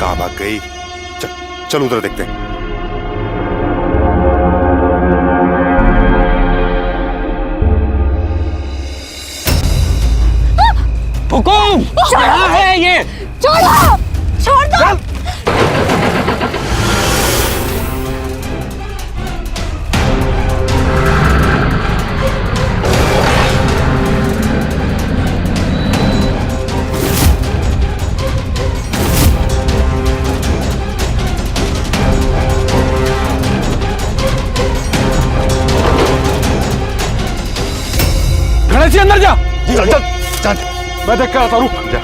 कहाँ भाग गई? चल उधर देखते हैं। हुकुम, कहाँ है ये? छोड़ो, छोड़ दो। गणेश जी अंदर जा। चल चल चल, मैं देख कर आता हूँ, रुक जा।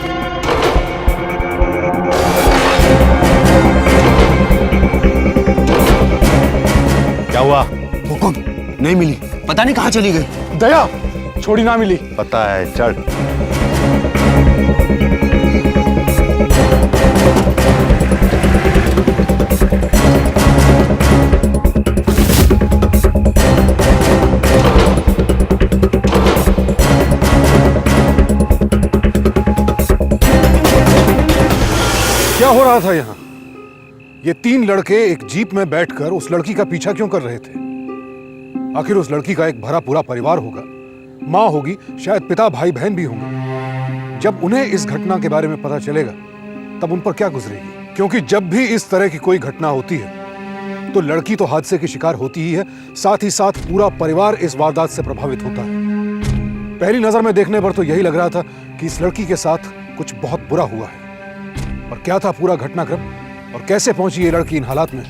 क्या हुआ? हुकुम नहीं मिली, पता नहीं कहाँ चली गई। दया छोड़ी ना मिली। पता है, चल। क्या हो रहा था यहाँ? ये तीन लड़के एक जीप में बैठकर उस लड़की का पीछा क्यों कर रहे थे? आखिर उस लड़की का एक भरा पूरा परिवार होगा, माँ होगी, शायद पिता भाई बहन भी होंगे। जब उन्हें इस घटना के बारे में पता चलेगा तब उन पर क्या गुजरेगी? क्योंकि जब भी इस तरह की कोई घटना होती है तो लड़की तो हादसे की शिकार होती ही है, साथ ही साथ पूरा परिवार इस वारदात से प्रभावित होता है। पहली नजर में देखने पर तो यही लग रहा था कि इस लड़की के साथ कुछ बहुत बुरा हुआ है। और क्या था पूरा घटनाक्रम और कैसे पहुंची ये लड़की इन हालात में,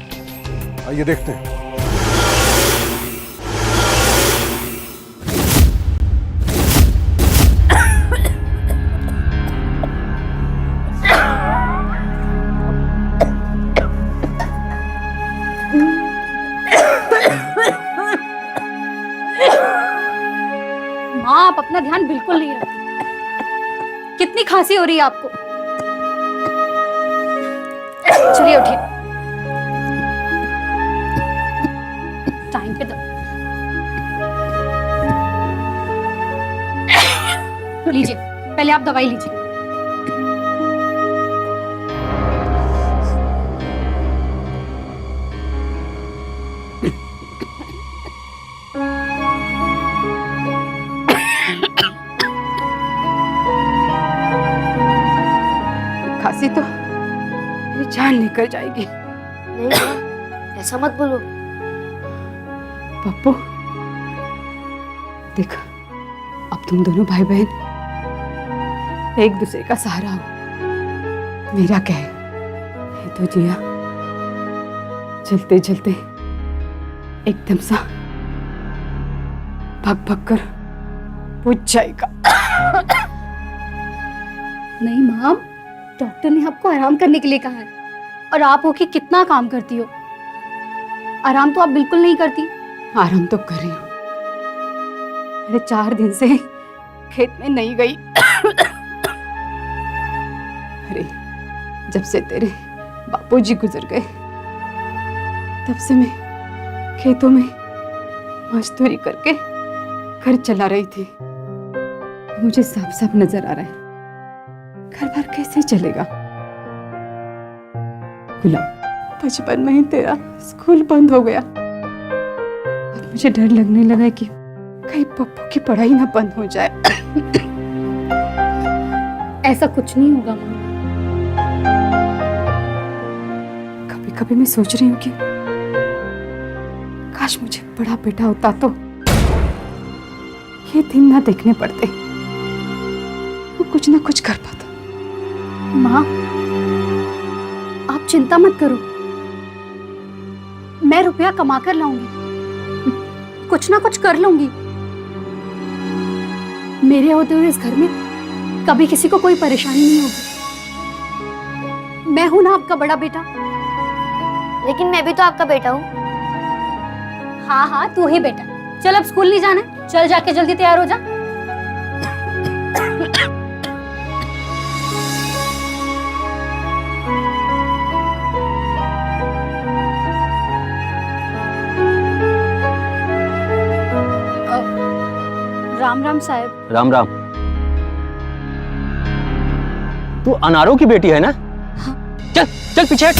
आइए देखते हैं। माँ, आप अपना ध्यान बिल्कुल नहीं रखती। कितनी खांसी हो रही है आपको? चलिए उठिए, टाइम पे लीजिए, पहले आप दवाई लीजिए। खांसी तो जान निकल जाएगी। नहीं माँ, ऐसा मत बोलो। पप्पू, देख, अब तुम दोनों भाई बहन एक दूसरे का सहारा हो। मेरा क्या है, ये तो जिया चलते चलते एकदम सा भग भग कर पूछ जाएगा। नहीं माँ, डॉक्टर ने आपको आराम करने के लिए कहा है, और आप हो कि कितना काम करती हो। आराम तो आप बिल्कुल नहीं करती। आराम तो कर रही हूँ। अरे 4 दिन से खेत में नहीं गई। अरे जब से तेरे बापूजी गुजर गए तब से मैं खेतों में मजदूरी करके घर चला रही थी। मुझे साफ साफ नजर आ रहा है घर बार कैसे चलेगा। गुलाब, बचपन में ही तेरा स्कूल बंद हो गया। अब मुझे डर लगने लगा कि कहीं पप्पू की पढ़ाई ना बंद हो जाए। ऐसा कुछ नहीं होगा माँ। कभी कभी मैं सोच रही हूँ कि काश मुझे बड़ा बेटा होता तो ये दिन ना देखने पड़ते, वो कुछ ना कुछ कर पाता। माँ, आप चिंता मत करो, मैं रुपया कमा कर लाऊंगी, कुछ ना कुछ कर लूंगी। मेरे होते हुए इस घर में कभी किसी को कोई परेशानी नहीं होगी। मैं हूं ना आपका बड़ा बेटा। लेकिन मैं भी तो आपका बेटा हूँ। हाँ हाँ, तू ही बेटा। चल अब स्कूल नहीं जाना है, चल जाके जल्दी तैयार हो जा। राम राम साहब। राम राम। तू अनारों की बेटी है ना? हाँ। चल चल पीछे हट।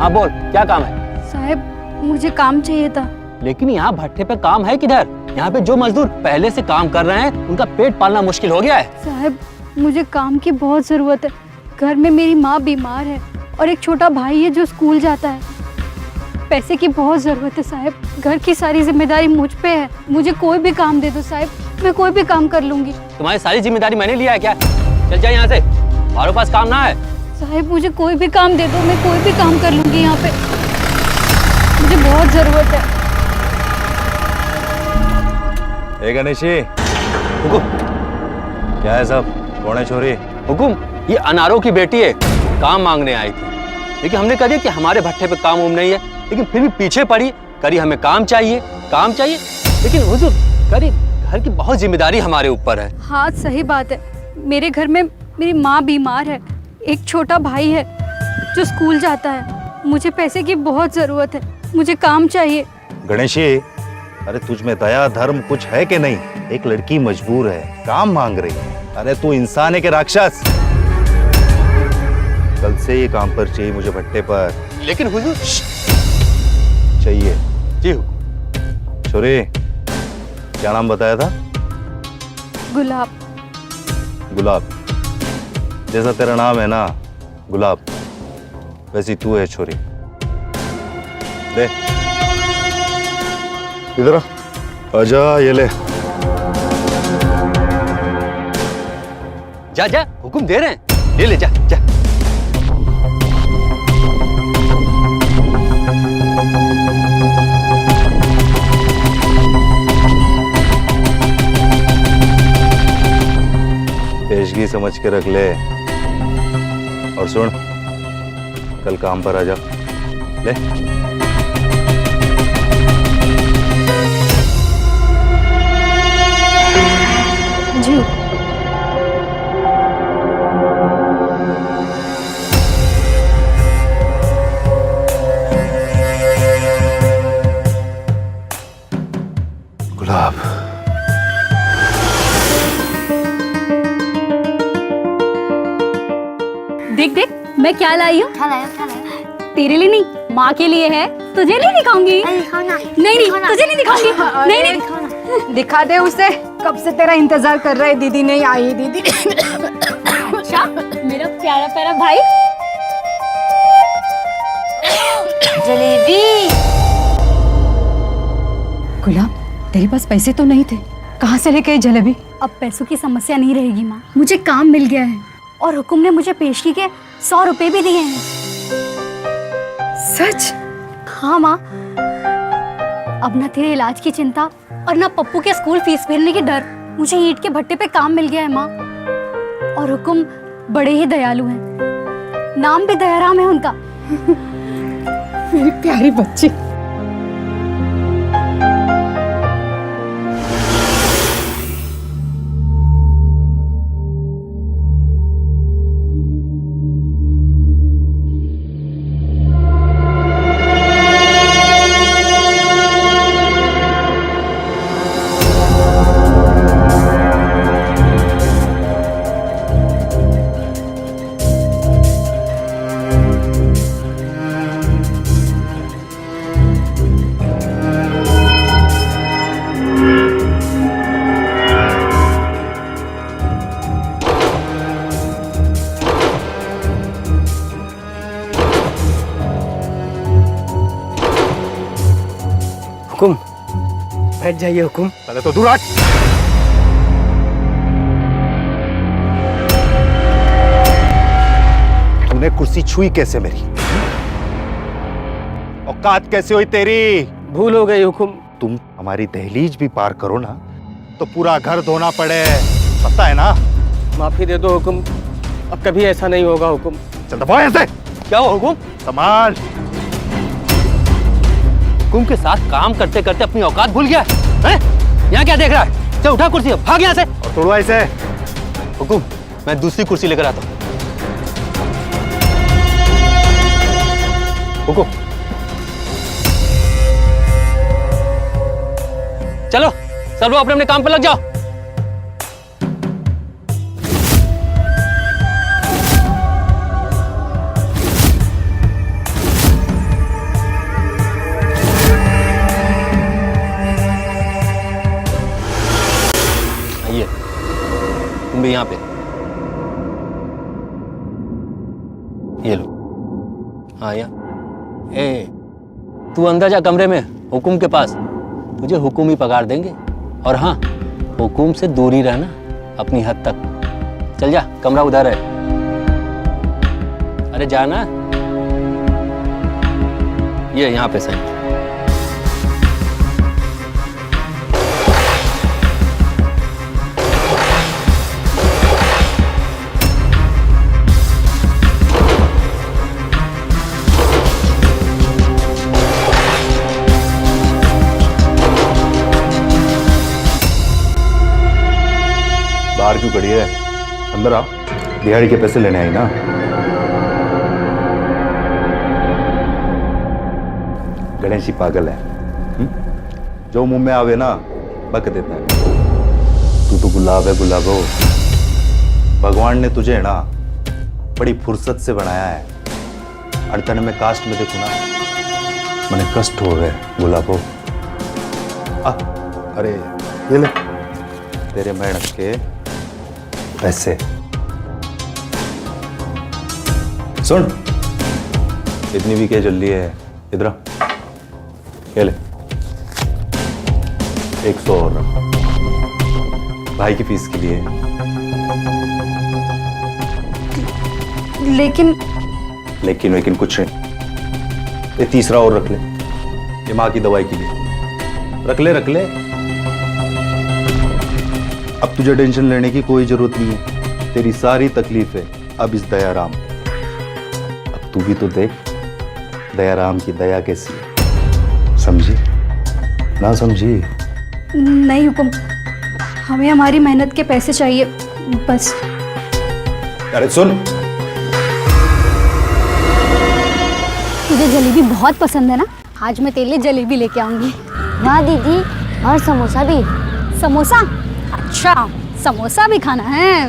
हाँ बोल, क्या काम है? साहब मुझे काम चाहिए था। लेकिन यहाँ भट्टे पे काम है किधर? यहाँ पे जो मजदूर पहले से काम कर रहे हैं उनका पेट पालना मुश्किल हो गया है। साहब मुझे काम की बहुत ज़रूरत है। घर में मेरी माँ बीमार है और एक छोटा भाई है जो स्कूल जाता है। पैसे की बहुत ज़रूरत है साहब। घर की सारी जिम्मेदारी मुझ पे है। मुझे कोई भी काम दे दो साहब, मैं कोई भी काम कर लूँगी। तुम्हारी सारी जिम्मेदारी मैंने लिया है क्या? चल जा यहाँ से, हमारे पास काम ना है। साहब मुझे कोई भी काम दे दो, मैं कोई भी काम कर लूँगी यहाँ पे। मुझे बहुत ज़रूरत है। ए गणेशी, हुकुम क्या है सब? कौन है छोरी? हुकुम, ये अनारों की बेटी है, काम मांगने आई थी। लेकिन हमने कह दिया कि हमारे भट्टे पे काम नहीं है, लेकिन फिर भी पीछे पड़ी, करी हमें काम चाहिए काम चाहिए। लेकिन हुजूर करी घर की बहुत जिम्मेदारी हमारे ऊपर है। हाँ सही बात है। मेरे घर में मेरी माँ बीमार है, एक छोटा भाई है जो स्कूल जाता है। मुझे पैसे की बहुत ज़रूरत है, मुझे काम चाहिए। गणेशी, अरे तुझ में दया धर्म कुछ है कि नहीं? एक लड़की मजबूर है, काम मांग रही है। अरे तू इंसान है कि राक्षस? कल से ये काम पर चाहिए मुझे भट्टे पर। लेकिन हुजूर चाहिए। जी हुकुम। छोरी, क्या नाम बताया था? गुलाब। गुलाब। जैसा तेरा नाम है ना गुलाब, वैसी तू है छोरी। दे इधर आ, आजा, ये ले। जा जा, हुकुम दे रहे हैं, ले ले जा जा। पेशगी समझ के रख ले। और सुन, कल काम पर आ जा। ले। जी गुलाब, देख देख मैं क्या लाई हूँ। क्या लाया? तेरे लिए नहीं, माँ के लिए है। तुझे नहीं दिखाऊंगी। दिखाओ ना। नहीं तुझे नहीं दिखाऊंगी। नहीं दिखा दे उसे, कब से तेरा इंतजार कर रहा है। दीदी नहीं आई। दीदी अच्छा मेरा प्यारा प्यारा भाई। जलेबी। गुलाब तेरे पास पैसे तो नहीं थे, कहाँ से लेके आई जलेबी? अब पैसों की समस्या नहीं रहेगी माँ, मुझे काम मिल गया है और हुकुम ने मुझे पेशगी के 100 रुपए भी दिए हैं। सच? हाँ माँ, अब ना तेरे इलाज की चिंता और ना पप्पू के स्कूल फीस भरने की डर। मुझे ईंट के भट्टे पे काम मिल गया है माँ। और हुकुम बड़े ही दयालु हैं, नाम भी दयाराम है उनका। मेरी प्यारी बच्ची। हुकुम, बैठ जाइए हुकुम। पहले तो दूर हट। तूने कुर्सी छुई कैसे मेरी? औकात कैसे हुई तेरी? भूल हो गई हुकुम। तुम हमारी दहलीज भी पार करो ना तो पूरा घर धोना पड़े, पता है ना? माफी दे दो हुकुम, अब कभी ऐसा नहीं होगा हुकुम। चल दफा यहाँ से। क्या हुआ हुकुम? संभाल। हुकुम के साथ काम करते करते अपनी औकात भूल गया है? यहाँ क्या देख रहा है? चल उठा कुर्सी, भाग यहाँ से। और तोड़वा इसे। हुकुम, मैं दूसरी कुर्सी लेकर आता हूँ। हुकुम, चलो सब लोग अपने अपने काम पर लग जाओ। ये लो। हाँ यहाँ। ए तू अंदर जा कमरे में हुकुम के पास, तुझे हुकुम ही पगार देंगे। और हाँ, हुकुम से दूरी रहना अपनी हद तक। चल जा, कमरा उधर है। अरे जाना, ये यहाँ पे सही। बाहर क्यों खड़ी है? अंदर आ। दिहाड़ी के पैसे लेने आई ना? गणेश ही पागल है। जो मुंह में आवे ना बक देता है। तू तो गुलाब है गुलाबो। भगवान ने तुझे ना बड़ी फुर्सत से बनाया है। 98 कास्ट में देखो ना, मैंने कष्ट हो गए गुलाबो। अरे ये ले तेरे मेहनत के पैसे। सुन, इतनी भी क्या जल्दी है? इधर आ, ये ले 100 और रख भाई की फीस के लिए। लेकिन कुछ नहीं। ये तीसरा और रख ले, ये माँ की दवाई के लिए। रख ले। अब तुझे टेंशन लेने की कोई जरूरत नहीं है। तेरी सारी तकलीफें अब इस दयाराम पे। अब तू भी तो देख दयाराम की दया कैसी है। समझी ना समझी? नहीं हुकुम, हमें हमारी मेहनत के पैसे चाहिए बस। अरे सुन, तुझे जलेबी बहुत पसंद है ना? आज मैं तेरे लिए जलेबी लेके आऊंगी। वाह दीदी, और समोसा भी। समोसा? अच्छा, समोसा भी खाना है?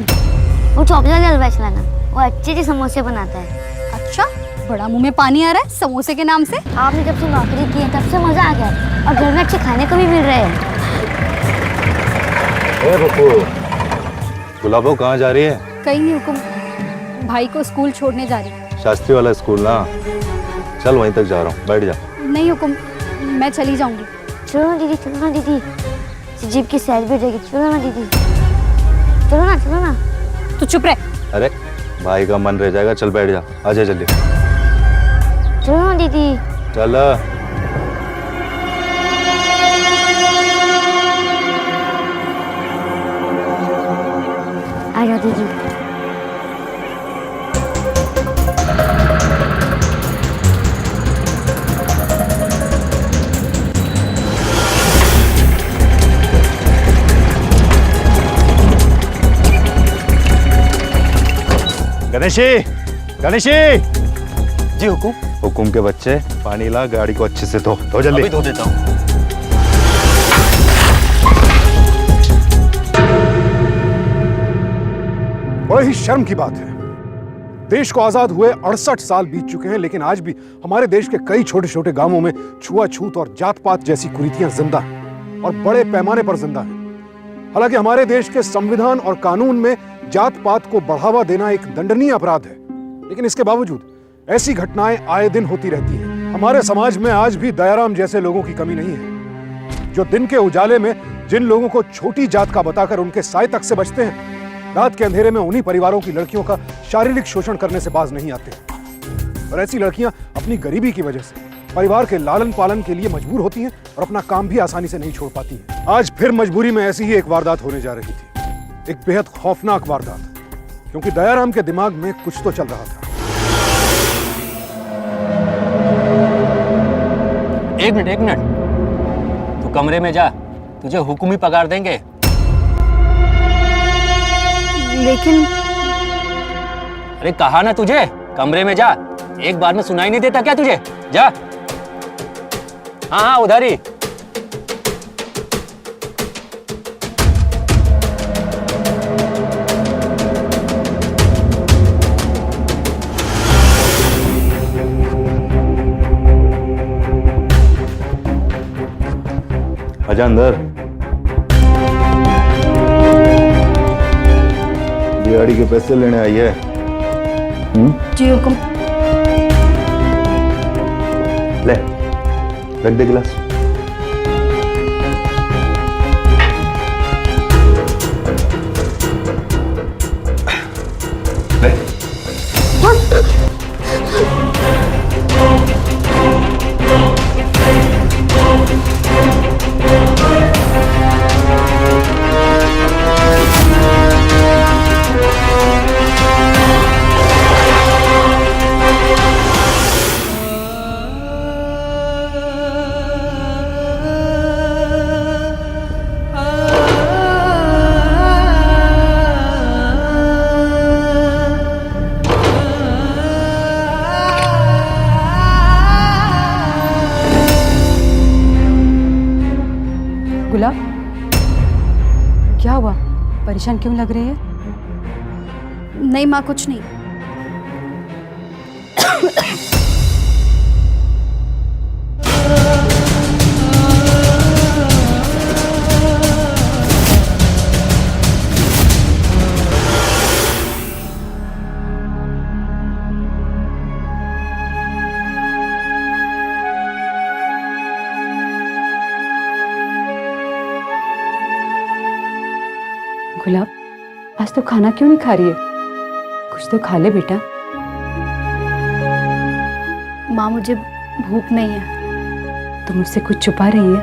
वो चॉकलेट हलवा चलाना, वो अच्छे समोसे बनाता है। अच्छा, बड़ा मुंह में पानी आ रहा है समोसे के नाम से। आपने जब से नौकरी की है तब से मजा आ गया, और घर में अच्छे खाने को भी मिल रहे हैं। गुलाबो कहाँ जा रही है? कहीं नहीं हुकुम, भाई को स्कूल छोड़ने जा रही हूँ। शास्त्री वाला स्कूल ना? चल वहीं तक जा रहा हूँ, बैठ जा। नहीं हुकुम, मैं चली जाऊंगी। चलो ना दीदी, जीप की सैर भी हो जाएगी। चलो ना दीदी, चलो ना। तू चुप रह। अरे भाई का मन रह जाएगा, चल बैठ जा। आजा जल्दी। चलो ना दीदी। चल। आ जाओ दीदी। गणेशी जी हुकुम। हुकुम के बच्चे, पानी ला, गाड़ी को अच्छे से धो जल्दी। अभी धो देता हूँ। बड़े ही शर्म की बात है, देश को आजाद हुए 68 साल बीत चुके हैं, लेकिन आज भी हमारे देश के कई छोटे छोटे गांवों में छुआछूत और जात पात जैसी कुरीतियां जिंदा हैं और बड़े पैमाने पर जिंदा हैं। हालांकि हमारे देश के संविधान और कानून में जात पात को बढ़ावा देना एक दंडनीय अपराध है, लेकिन इसके बावजूद ऐसी घटनाएं आए दिन होती रहती हैं। हमारे समाज में आज भी दयाराम जैसे लोगों की कमी नहीं है, जो दिन के उजाले में जिन लोगों को छोटी जात का बताकर उनके साए तक से बचते हैं, रात के अंधेरे में उन्हीं परिवारों की लड़कियों का शारीरिक शोषण करने से बाज नहीं आते। और ऐसी लड़कियां अपनी गरीबी की वजह से परिवार के लालन पालन के लिए मजबूर होती हैं और अपना काम भी आसानी से नहीं छोड़ पाती हैं। आज फिर मजबूरी में ऐसी ही एक वारदात होने जा रही थी, एक बेहद खौफनाक वारदात, क्योंकि दयाराम के दिमाग में कुछ तो चल रहा था। एक मिनट, तू कमरे में जा, तुझे हुकुम ही पगार देंगे। लेकिन अरे कहा ना तुझे, कमरे में जा। एक बार में सुनाई नहीं देता क्या तुझे? जा। हाँ उधर ही। आजा अंदर। दिहाड़ी के पैसे लेने आई है? जी हुकुम। ले रख दे गिलास। ले गुलाब, क्या हुआ? परेशान क्यों लग रही है? नहीं माँ, कुछ नहीं। गुलाब, आज तो खाना क्यों नहीं खा रही है? कुछ तो खा ले बेटा। माँ मुझे भूख नहीं है। तुम मुझसे कुछ छुपा रही है?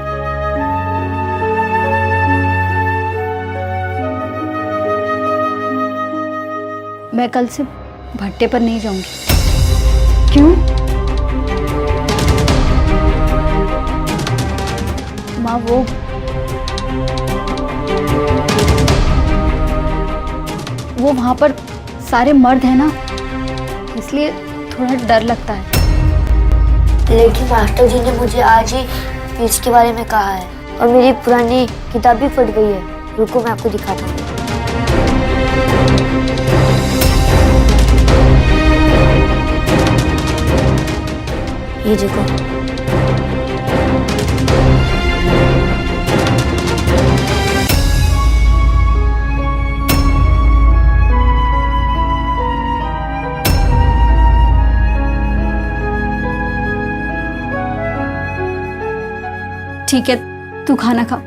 मैं कल से भट्टे पर नहीं जाऊंगी। क्यों? माँ वो वहां पर सारे मर्द हैं ना, इसलिए थोड़ा डर लगता है। लेकिन मास्टर जी ने मुझे आज ही इसके बारे में कहा है और मेरी पुरानी किताब भी फट गई है। रुको मैं आपको दिखाता हूँ। ये देखो। ठीक है, तू खाना खा।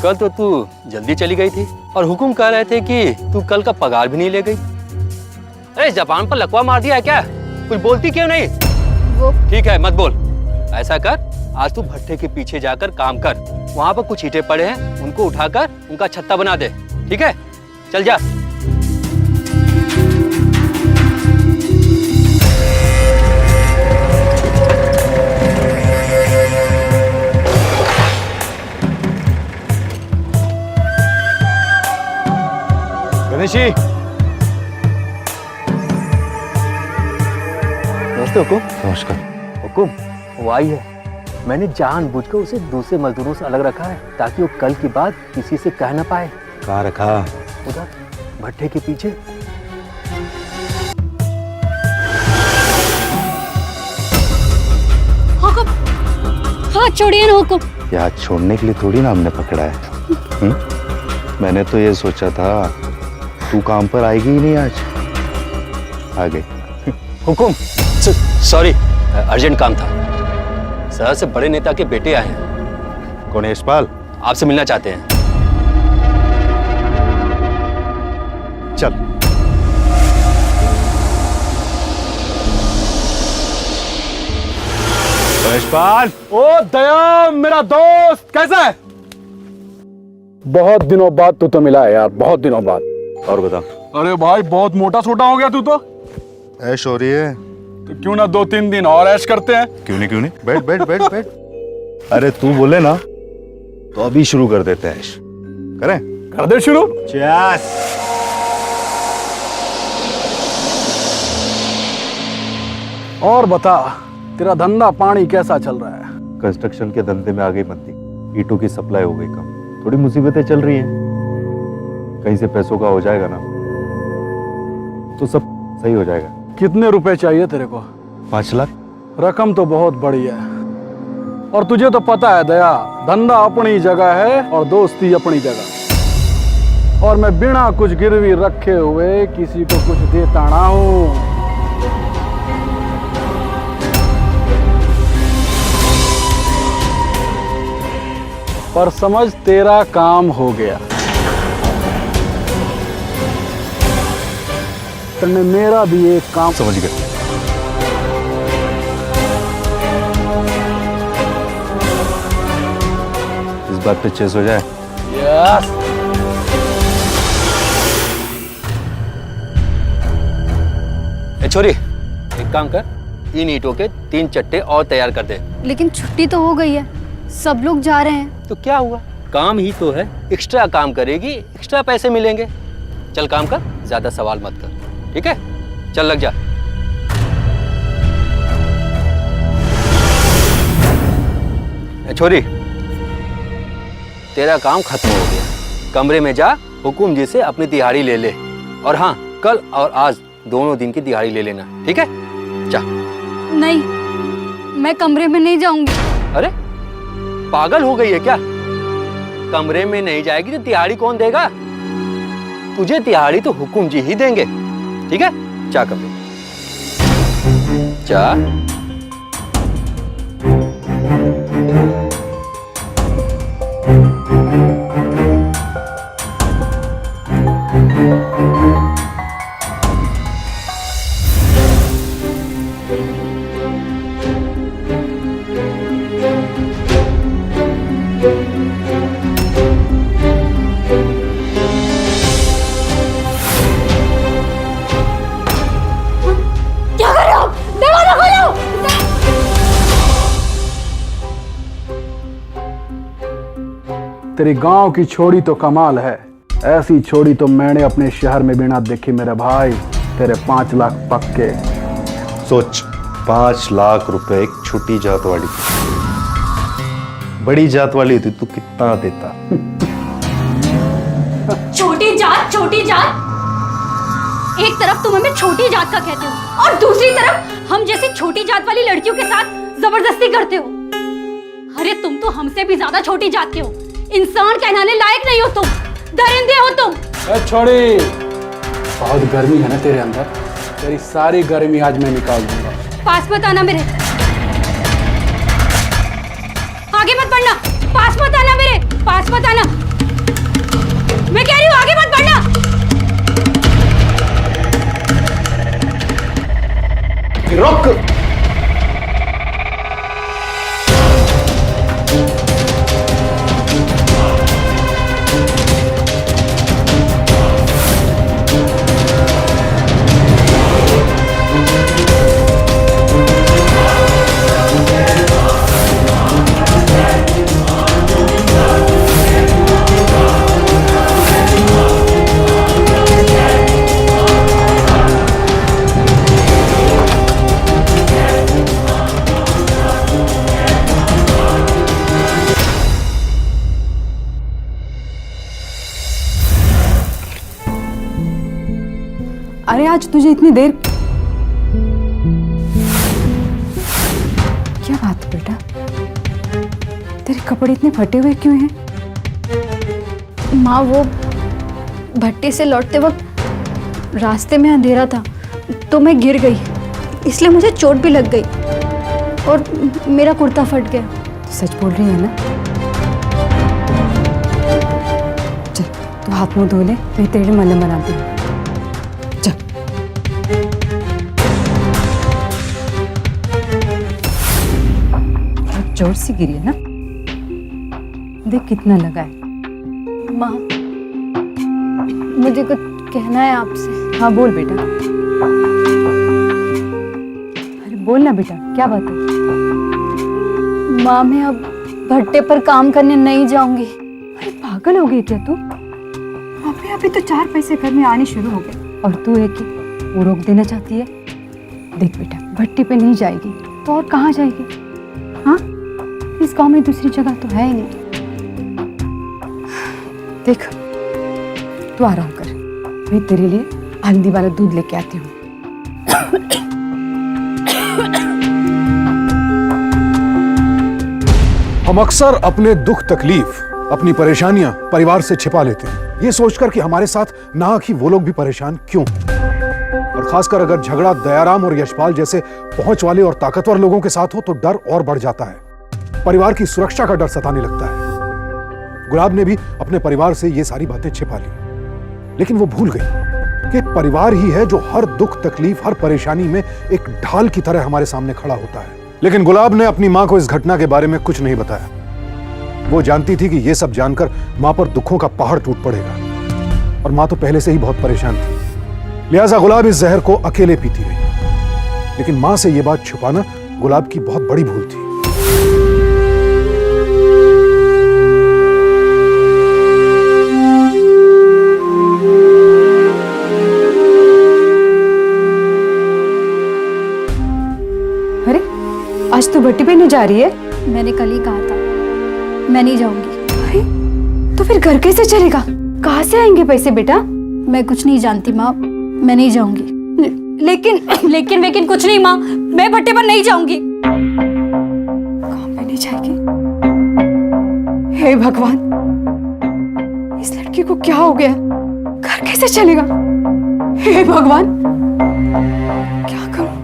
कल तो तू जल्दी चली गई थी और हुकुम कह रहे थे कि तू कल का पगार भी नहीं ले गई। अरे जबान पर लकवा मार दिया है क्या? कुछ बोलती क्यों नहीं? वो ठीक है, मत बोल। ऐसा कर, आज तू भट्टे के पीछे जाकर काम कर। वहां पर कुछ ईंटें पड़े हैं, उनको उठाकर उनका छत्ता बना दे। ठीक है, चल जा। गणेशी, नमस्ते हुकुम। नमस्कार। हुकुम, वो आई है। मैंने जानबूझकर उसे दूसरे मजदूरों से अलग रखा है ताकि वो कल की बात किसी से कह ना पाए। कहाँ रखा? उधर भट्टे के पीछे। हुकुम, हाथ छोड़िए ना हुकुम। याद छोड़ने के लिए थोड़ी ना हमने पकड़ा है। मैंने तो ये सोचा था तू काम पर आएगी ही नहीं, आज आ गई। हुकुम, सॉरी, अर्जेंट काम था। सर से बड़े नेता के बेटे आए हैं। कौन है? यशपाल आपसे मिलना चाहते हैं। चल। यशपाल, ओ दया मेरा दोस्त, कैसा है? बहुत दिनों बाद तू तो मिला है यार, बहुत दिनों बाद। और बता। अरे भाई बहुत मोटा सोटा हो गया तू तो। ऐश हो रही है तो क्यों ना 2-3 दिन और ऐश करते हैं। क्यों नहीं, बैठ बैठ बैठ बैठ। अरे तू बोले ना तो अभी शुरू कर देते हैं ऐश। करें? कर दे शुरू। चल। और बता, तेरा धंधा पानी कैसा चल रहा है? कंस्ट्रक्शन के धंधे में आ गई मंदी, ईंटों की सप्लाई हो गई कम, थोड़ी मुसीबतें चल रही हैं। कहीं से पैसों का हो जाएगा ना तो सब सही हो जाएगा। कितने रुपए चाहिए तेरे को? 5 लाख। रकम तो बहुत बड़ी है, और तुझे तो पता है दया, धंधा अपनी जगह है और दोस्ती अपनी जगह, और मैं बिना कुछ गिरवी रखे हुए किसी को कुछ देता ना हूं। पर समझ, तेरा काम हो गया। तुमने मेरा भी एक काम समझ गए। इस बात पे चेस हो जाए। यस। ए छोरी, एक काम कर, इन ईंटों के 3 चट्टे और तैयार कर दे। लेकिन छुट्टी तो हो गई है, सब लोग जा रहे हैं। तो क्या हुआ, काम ही तो है। एक्स्ट्रा काम करेगी, एक्स्ट्रा पैसे मिलेंगे। चल काम कर, ज्यादा सवाल मत कर, ठीक है? चल लग जा। ए छोरी, तेरा काम खत्म हो गया। कमरे में जा, हुकुम जी से अपनी दिहाड़ी ले ले। और हाँ, कल और आज दोनों दिन की दिहाड़ी ले लेना, ठीक है? जा। नहीं, मैं कमरे में नहीं जाऊंगी। अरे पागल हो गई है क्या? कमरे में नहीं जाएगी तो दिहाड़ी कौन देगा? तुझे दिहाड़ी तो हुकुम जी ही देंगे, ठीक है? जा कमरे में जा। तेरी गांव की छोड़ी तो कमाल है, ऐसी छोड़ी तो मैंने अपने शहर में भी ना देखी मेरे भाई। तेरे 5 लाख पक्के। सोच, 5 लाख रुपए एक छोटी जात वाली, बड़ी जात वाली होती तो कितना देता? छोटी जात, छोटी जात। एक तरफ तुम हमें छोटी जात का कहते हो और दूसरी तरफ हम जैसी छोटी जात वाली लड़कियों के साथ जबरदस्ती करते हो। अरे तुम तो हमसे भी ज्यादा छोटी जात के हो। इंसान कहलाने लायक नहीं हो तुम, दरिंदे हो तुम। छोड़ी, बहुत गर्मी है ना तेरे अंदर, तेरी सारी गर्मी आज मैं निकाल दूंगा। पास मत आना मेरे, आगे मत बढ़ना। पास मत आना मेरे, पास मत आना। मैं कह रही हूँ आगे मत बढ़ना। रुक। अरे आज तुझे इतनी देर, क्या बात है बेटा? तेरे कपड़े इतने फटे हुए क्यों हैं? माँ, वो भट्टे से लौटते वक्त रास्ते में अंधेरा था तो मैं गिर गई, इसलिए मुझे चोट भी लग गई और मेरा कुर्ता फट गया। तो सच बोल रही है ना? चल तू हाथ मुंह धो ले, मैं तेरे लिए मलहम बनाती हूँ। चल। बहुत जोर से गिरी है ना? देख कितना लगा है। माँ, मुझे कुछ कहना है आपसे। हाँ बोल बेटा। अरे बोल ना बेटा, क्या बात है? माँ, मैं अब भट्टे पर काम करने नहीं जाऊंगी। अरे पागल हो गई क्या तू? अभी अभी तो 4 पैसे घर में आने शुरू हो गए और तू है कि वो रोक देना चाहती है? देख बेटा, भट्टी पे नहीं जाएगी तो और कहाँ जाएगी? हाँ, इस गांव में दूसरी जगह तो है ही नहीं। देख, तू आराम कर, मैं तेरे लिए हल्दी वाला दूध लेके आती हूँ। हम अक्सर अपने दुख तकलीफ, अपनी परेशानियां परिवार से छिपा लेते हैं, ये सोचकर कि हमारे साथ नाहक ही वो लोग भी परेशान क्यों। और खासकर अगर झगड़ा दयाराम और यशपाल जैसे पहुंच वाले और ताकतवर लोगों के साथ हो तो डर और बढ़ जाता है। परिवार की सुरक्षा का डर सताने लगता है। गुलाब ने भी अपने परिवार से ये सारी बातें छिपा ली, लेकिन वो भूल गई कि परिवार ही है जो हर दुख तकलीफ, हर परेशानी में एक ढाल की तरह हमारे सामने खड़ा होता है। लेकिन गुलाब ने अपनी मां को इस घटना के बारे में कुछ नहीं बताया। वो जानती थी कि यह सब जानकर मां पर दुखों का पहाड़ टूट पड़ेगा, और मां तो पहले से ही बहुत परेशान थी। लिहाजा गुलाब इस जहर को अकेले पीती रही। लेकिन मां से यह बात छुपाना गुलाब की बहुत बड़ी भूल थी। अरे, आज तो भट्टी पे नहीं जा रही है? मैंने कल ही कहा था मैं नहीं जाऊंगी। अरे, तो फिर घर कैसे चलेगा? कहाँ से आएंगे पैसे बेटा? मैं कुछ नहीं जानती माँ, मैं नहीं जाऊंगी। लेकिन कुछ नहीं माँ, मैं भट्टे पर नहीं जाऊंगी। कहाँ पे नहीं जाएगी? हे भगवान, इस लड़की को क्या हो गया? घर कैसे चलेगा? हे भगवान, क्या करूं?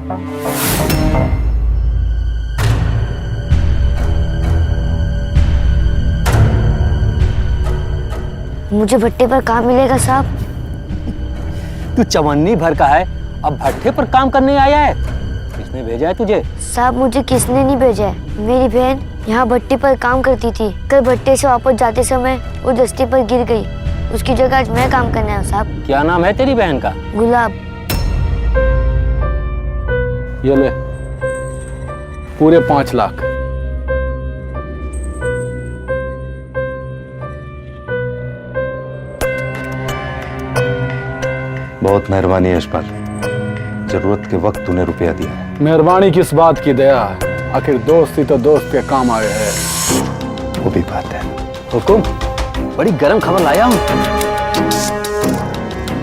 मुझे भट्टे पर काम मिलेगा साहब? तू चवन्नी भर का है, अब भट्टे पर काम करने आया है? किसने भेजा है तुझे? साहब मुझे किसने नहीं भेजा है, मेरी बहन यहाँ भट्टे पर काम करती थी। कल भट्टे से वापस जाते समय वो दस्ती पर गिर गई, उसकी जगह आज मैं काम करने आया साहब। क्या नाम है तेरी बहन का? गुलाब। ये ले, पूरे 5 लाख। बहुत मेहरबानी यशपाल, जरूरत के वक्त तूने रुपया दिया है। मेहरबानी किस बात की दया, आखिर दोस्त ही तो दोस्त के काम आए हैं। वो भी बात है। हुकुम, बड़ी गरम खबर लाया हूँ।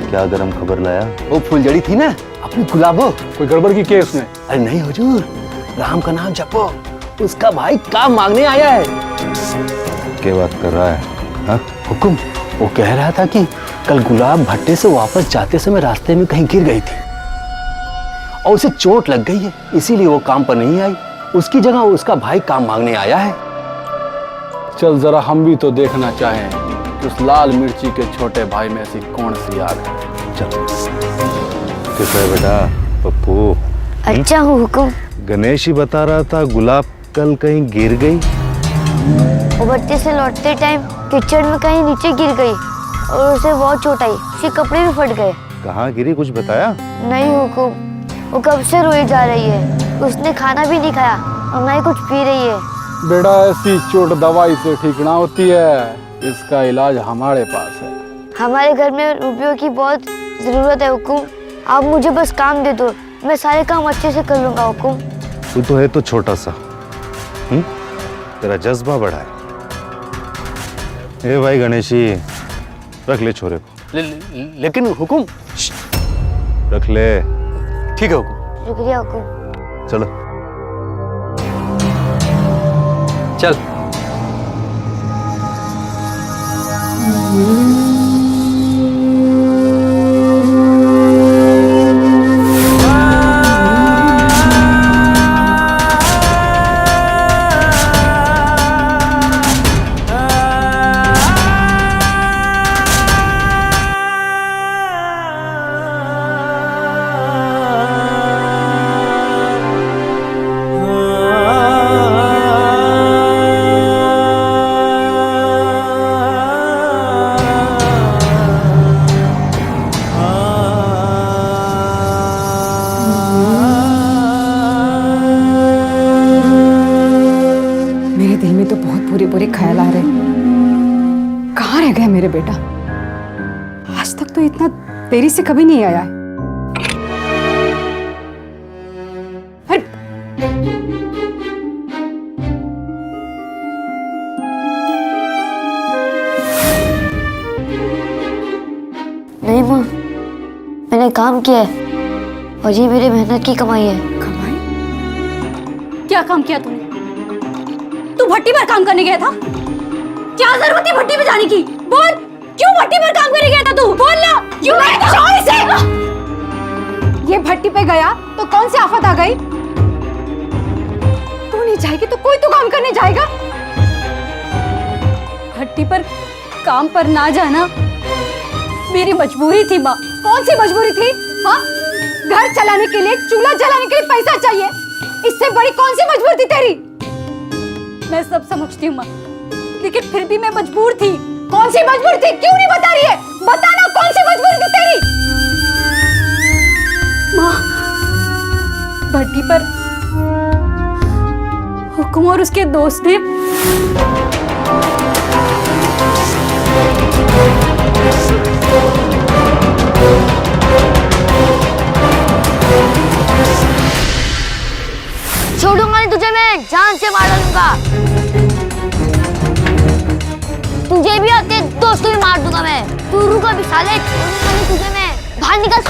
क्या गरम खबर लाया? वो फुलझड़ी थी ना अपनी गुलाबो, कोई गड़बड़ की केस में? अरे नहीं हुजूर, राम का नाम जपो, उसका भाई काम मांगने आया है। क्या बात कर रहा है? हाँ? हुकुम, वो कह रहा था कि कल गुलाब भट्टे से वापस जाते समय रास्ते में कहीं गिर गई थी और उसे चोट लग गई है, इसीलिए वो काम पर नहीं आई। उसकी जगह उसका भाई काम मांगने आया है। चल जरा हम भी तो देखना चाहें कि उस लाल मिर्ची के छोटे भाई में ऐसी कौन सी आग है। चल। कैसा है बेटा पप्पू? अच्छा हूँ हुकुम। गणेश ही बता रहा था गुलाब कल कहीं गिर गई। वो भट्टे से लौटते टाइम कीचड़ में कहीं नीचे गिर गई और उसे बहुत चोट आई, उसके कपड़े भी फट गए। कहाँ गिरी, कुछ बताया? नहीं हुकुम, वो कब से रोई जा रही है, उसने खाना भी नहीं खाया और ना ही कुछ पी रही है। बेटा ऐसी चोट दवाई से ठीक ना होती है, इसका इलाज हमारे पास है। हमारे घर में रुपयों की बहुत जरूरत है हुकुम, आप मुझे बस काम दे दो, मैं सारे काम अच्छे से कर लूंगा हुकुम। तू तो है तो छोटा सा, तेरा जज्बा बड़ा है। ए भाई गणेशी, रख ले छोरे को। लेकिन हुकुम। रख ले। ठीक है हुकुम। शुक्रिया हुकुम। चलो चल। मेरे दिल में तो बहुत बुरे बुरे ख्याल आ रहे हैं। कहाँ रह गया मेरे बेटा? आज तक तो इतना देरी से कभी नहीं आया है। नहीं माँ, मैंने काम किया है और ये मेरी मेहनत की कमाई है। कमाई? क्या काम किया तूने? तू भट्टी पर काम करने गया था? क्या जरूरत थी भट्टी पे जाने की? बोल, क्यों भट्टी पर काम करने गया था तू? बोल ना, क्यों गया था? छोड़ इसे! ये भट्टी पे गया तो कौन सी आफत आ गई? तू नहीं जाएगी तो कोई तो काम करने जाएगा। भट्टी पर काम पर ना जाना मेरी मजबूरी थी माँ। कौन सी मजबूरी थी? हाँ, घर चलाने के लिए, चूल्हा जलाने के लिए पैसा चाहिए, इससे बड़ी कौन सी मजबूरी थी तेरी? मैं सब समझती हूँ माँ, लेकिन फिर भी मैं मजबूर थी। कौन सी मजबूरी थी? क्यों नहीं बता रही है? बताना, कौन सी मजबूरी थी तेरी? माँ, भट्टी पर हुकुम और उसके दोस्त ने छोड़ूंगा नहीं तुझे, मैं जान से मार डालूंगा। तुझे भी आते दोस्तों भी मार दूंगा मैं। तू रुका भी साले, छोड़ूंगा नहीं तुझे मैं। बाहर निकल।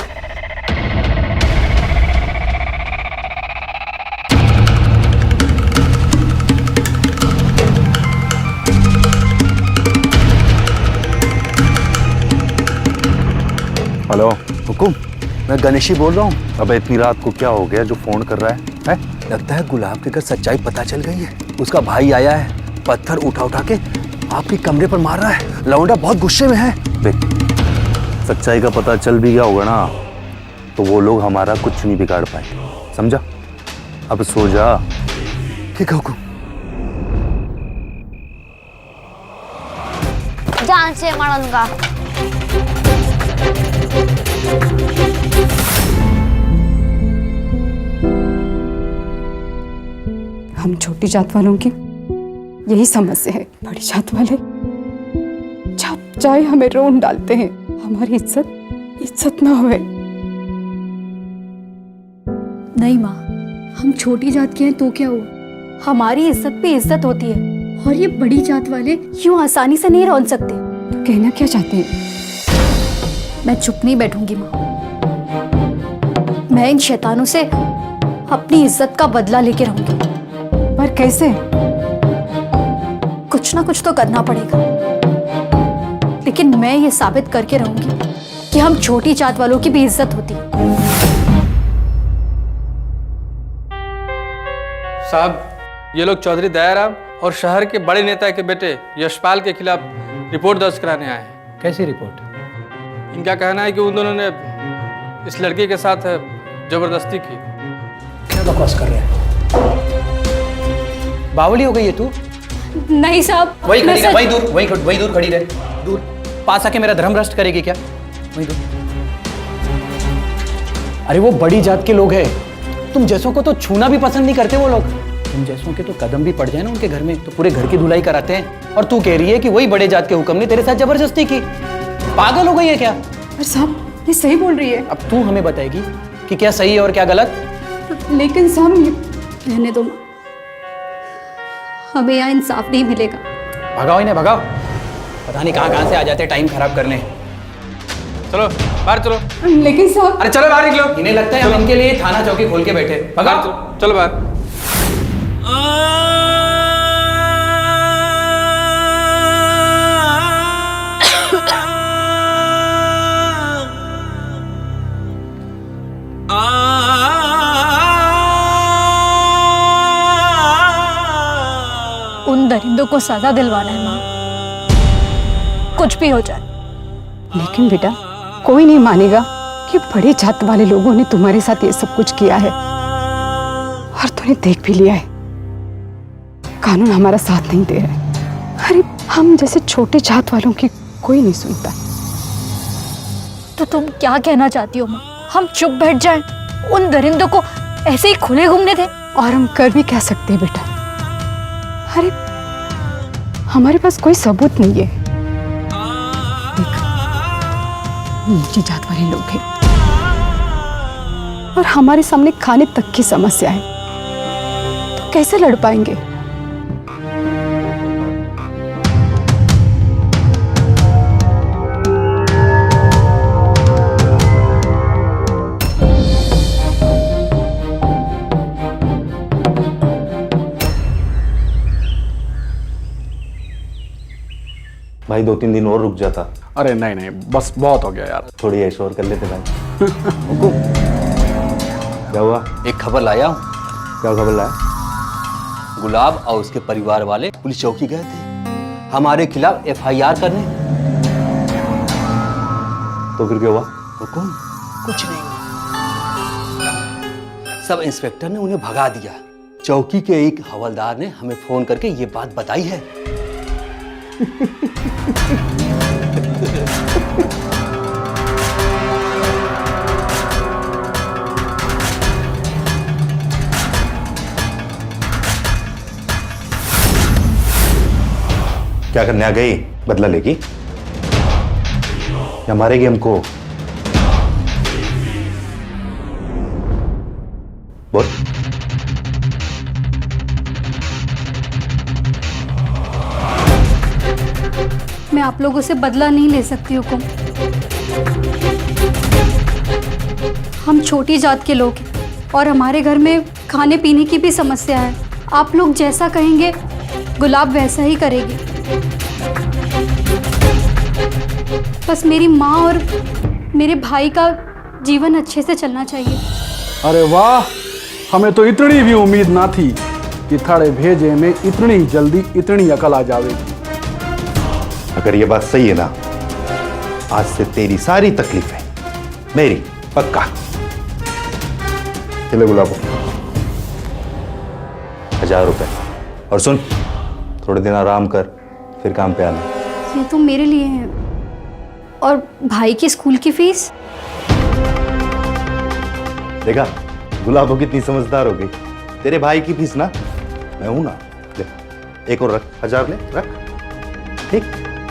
हेलो। हुकुम, मैं गणेशी बोल रहा हूँ। अबे इतनी रात को क्या हो गया जो फोन कर रहा है? लगता है गुलाब के घर सच्चाई पता चल गई है। उसका भाई आया है, पत्थर उठा उठा के आपके कमरे पर मार रहा है। लौंडा बहुत गुस्से में है। देख, सच्चाई का पता चल भी गया होगा ना तो वो लोग हमारा कुछ नहीं बिगाड़ पाएंगे, समझा? अब सो जा। ठीक है हुकुम। जान से मार डालूंगा। हम छोटी जात वालों की यही समस्या है। बड़ी जात वाले जब चाहे हमें रोन डालते हैं, हमारी इज्जत ना होए। नहीं माँ, हम छोटी जात के हैं तो क्या हुआ? हमारी इज्जत पे इज्जत होती है और ये बड़ी जात वाले यूं आसानी से नहीं रौन सकते। तो कहना क्या चाहती है? मैं चुप नहीं बैठूंगी माँ। मैं इन शैतानों से अपनी इज्जत का बदला लेके रहूंगी। पर कैसे? कुछ ना कुछ तो करना पड़ेगा, लेकिन मैं ये साबित करके रहूंगी कि हम छोटी जात वालों की भी इज्जत होती है। साहब, ये लोग चौधरी दयाराम और शहर के बड़े नेता के बेटे यशपाल के खिलाफ रिपोर्ट दर्ज कराने आए हैं। कैसी रिपोर्ट? इनका कहना है कि उन दोनों ने इस लड़की के साथ जबरदस्ती की। क्या बकवास कर रहे हैं? बावली हो गई है तू? नहीं साहब, वही खड़ी रह, वही दूर खड़ी रह। दूर पास आके मेरा धर्म भ्रष्ट करेगी क्या? वही दूर। अरे वो बड़ी जात के लोग हैं, तुम जैसों को तो छूना भी पसंद नहीं करते वो लोग। तुम जैसों के तो कदम भी पड़ जाए ना उनके घर में तो पूरे घर की धुलाई कराते हैं। और तू कह रही है कि वही बड़े जात के हुक्म ने तेरे साथ जबरदस्ती की। पागल हो गई है क्या? पर साहब, ये सही बोल रही है। अब तू हमें बताएगी कि क्या सही है और क्या गलत? लेकिन साहब, रहने दो माँ, हमें यहाँ इंसाफ नहीं मिलेगा। भगाओ इन्हें, भगाओ। पता नहीं कहाँ से आ जाते टाइम खराब करने। चलो बाहर चलो। लेकिन साहब, अरे चलो बाहर निकलो। इन्हें लगता है हम इनके लिए थाना चौकी खोल के बैठे। भगाओ। चलो बाहर। उन दरिंदों को सजा दिलवाना है माँ, कुछ भी हो जाए। लेकिन बेटा, कोई नहीं मानेगा कि बड़ी जात वाले लोगों ने तुम्हारे साथ ये सब कुछ किया है और तूने देख भी लिया है। कानून हमारा साथ नहीं दे रहा है। अरे हम जैसे छोटे जात वालों की कोई नहीं सुनता। तो तुम क्या कहना चाहती हो माँ? हम चुप बैठ जाएं, उन दरिंदों को ऐसे ही खुले घूमने दें? और हम कर भी क्या सकते हैं बेटा? अरे हमारे पास कोई सबूत नहीं है। देख, नीची जात वाले लोग हैं और हमारे सामने खाने तक की समस्या है, तो कैसे लड़ पाएंगे? भाई 2-3 दिन और रुक जाता, अरे नहीं नहीं, बस बहुत हो गया यार। थोड़ी ऐश और कर लेते भाई। क्या हुआ? एक खबर लाया हूँ। क्या खबर लाया? गुलाब और उसके परिवार वाले पुलिस चौकी गए थे हमारे खिलाफ FIR करने। तो फिर क्या हुआ? हुकुम कुछ नहीं, सब इंस्पेक्टर ने उन्हें भगा दिया। चौकी के एक हवलदार ने हमें फोन करके ये बात बताई है। क्या करने आ गई? बदला लेगी या मारेगी हमको? बोल। मैं आप लोगों से बदला नहीं ले सकती हुकुम। हम छोटी जात के लोग हैं और हमारे घर में खाने पीने की भी समस्या है। आप लोग जैसा कहेंगे गुलाब वैसा ही करेगी। बस मेरी माँ और मेरे भाई का जीवन अच्छे से चलना चाहिए। अरे वाह, हमें तो इतनी भी उम्मीद ना थी कि थारे भेजे में इतनी जल्दी इतनी अकल आ जाएगी। अगर ये बात सही है ना, आज से तेरी सारी तकलीफें मेरी, पक्का। चले गुलाबो, 1000 रुपए। और सुन, थोड़े दिन आराम कर, फिर काम पे आना। ये तो मेरे लिए है। और भाई की स्कूल की फीस? देखा गुलाबो कितनी समझदार हो गई। तेरे भाई की फीस ना मैं हूं ना, ले एक और रख, 1000 ले, रख। ठीक।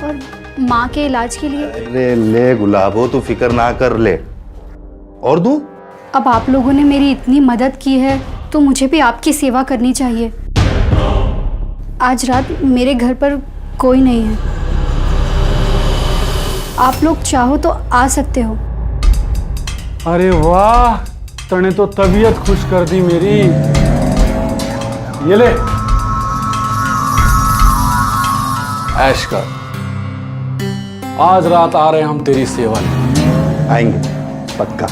और माँ के इलाज के लिए? अरे ले गुलाबो, तू फिक्र ना कर, ले। और दूं? अब आप लोगों ने मेरी इतनी मदद की है तो मुझे भी आपकी सेवा करनी चाहिए। आज रात मेरे घर पर कोई नहीं है, आप लोग चाहो तो आ सकते हो। अरे वाह, तने तो तबीयत खुश कर दी मेरी। ये ले, ऐश कर। आज रात आ रहे हैं हम तेरी सेवा में। आएंगे पक्का।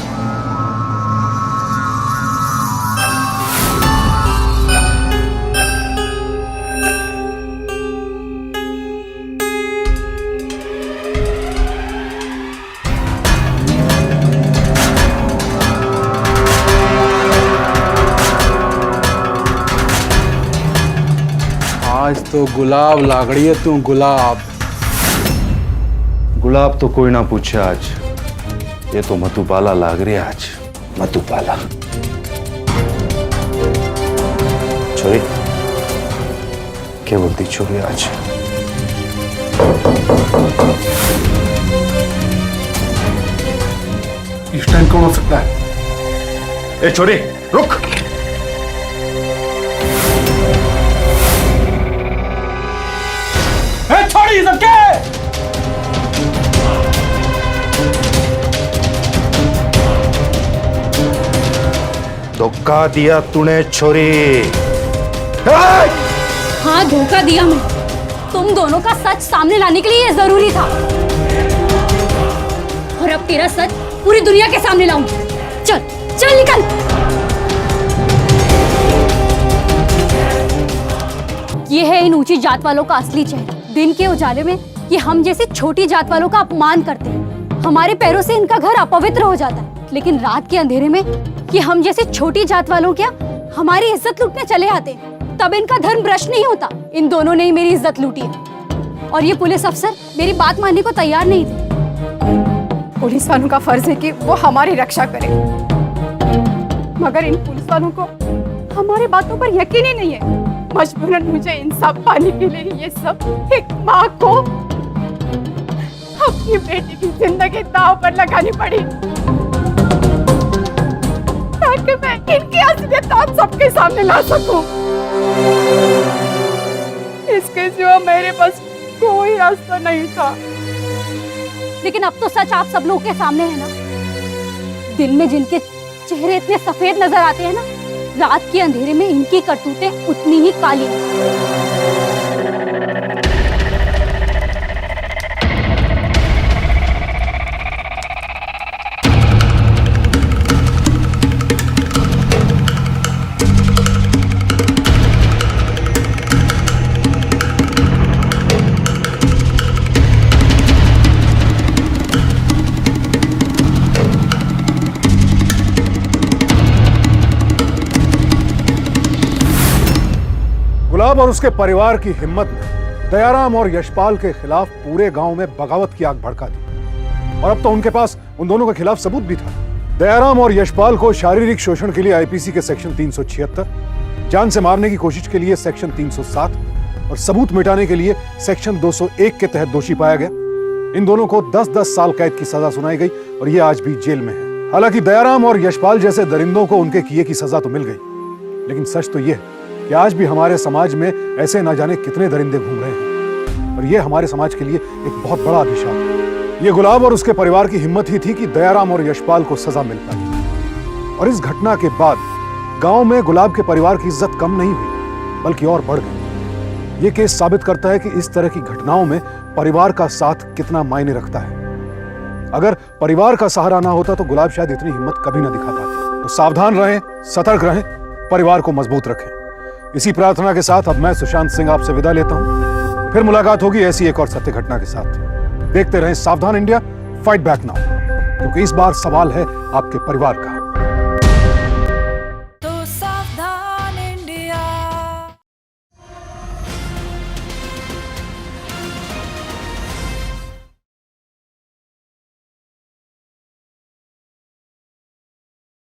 आज तो गुलाब लागड़ी है तू, गुलाब। गुलाब तो कोई ना पूछे आज, ये तो मधुबाला लाग रही है आज, मधुबाला। छोरी क्या बोलती छोरी आज? इस टाइम कौन हो सकता है? ए छोरी रुक। छोड़ी सबके। धोखा दिया तूने छोरी। हाँ धोखा दिया मैं। तुम दोनों का सच सामने लाने के लिए ये जरूरी था, और अब तेरा सच पूरी दुनिया के सामने लाऊंगी। चल चल निकल। ये है इन ऊंची जात वालों का असली चेहरा। दिन के उजाले में ये हम जैसे छोटी जात वालों का अपमान करते हैं। हमारे पैरों से इनका घर अपवित्र हो जाता है, लेकिन रात के अंधेरे में ये हम जैसे छोटी जात वालों क्या हमारी इज्जत लूटने चले आते हैं। तब इनका धर्म भ्रष्ट नहीं होता। इन दोनों ने ही मेरी इज्जत लूटी है, और ये पुलिस अफसर मेरी बात मानने को तैयार नहीं थे। पुलिस वालों का फर्ज है कि वो हमारी रक्षा करें, मगर इन पुलिस वालों को हमारी बातों पर यकीन ही नहीं है। मजबूरन मुझे इंसाफ पाने के लिए ये सब एक माँ को अपनी बेटी की जिंदगी दांव पर लगानी पड़ी, ताकि मैं इनकी असलियत आप सबके सामने ला सकूं। इसके सिवा मेरे पास कोई रास्ता नहीं था। लेकिन अब तो सच आप सब लोग के सामने है ना। दिन में जिनके चेहरे इतने सफेद नजर आते हैं ना, रात के अंधेरे में इनकी करतूतें उतनी ही काली हैं। गुलाब और उसके परिवार की हिम्मत ने दयाराम और यशपाल के खिलाफ पूरे गांव में बगावत की आग भड़का दी और अब तो उनके पास उन दोनों के खिलाफ सबूत भी था। दयाराम और यशपाल को शारीरिक शोषण के लिए आईपीसी के सेक्शन 376, जान से मारने की कोशिश के लिए सेक्शन 307 और सबूत मिटाने के लिए सेक्शन 201 के तहत दोषी पाया गया। इन दोनों को 10-10 साल कैद की सजा सुनाई गई और ये आज भी जेल में है। हालांकि दयाराम और यशपाल जैसे दरिंदों को उनके किए की सजा तो मिल गई, लेकिन सच तो यह है कि आज भी हमारे समाज में ऐसे ना जाने कितने दरिंदे घूम रहे हैं और यह हमारे समाज के लिए एक बहुत बड़ा अभिशाप है। ये गुलाब और उसके परिवार की हिम्मत ही थी कि दयाराम और यशपाल को सजा मिल पाई और इस घटना के बाद गांव में गुलाब के परिवार की इज्जत कम नहीं हुई बल्कि और बढ़ गई। ये केस साबित करता है कि इस तरह की घटनाओं में परिवार का साथ कितना मायने रखता है। अगर परिवार का सहारा ना होता तो गुलाब शायद इतनी हिम्मत कभी ना दिखा पाती। तो सावधान रहें, सतर्क रहें, परिवार को मजबूत रखें। इसी प्रार्थना के साथ अब मैं सुशांत सिंह आपसे विदा लेता हूं। फिर मुलाकात होगी ऐसी एक और सत्य घटना के साथ। देखते रहें सावधान इंडिया, फाइट बैक नाउ, क्योंकि इस बार सवाल है आपके परिवार का।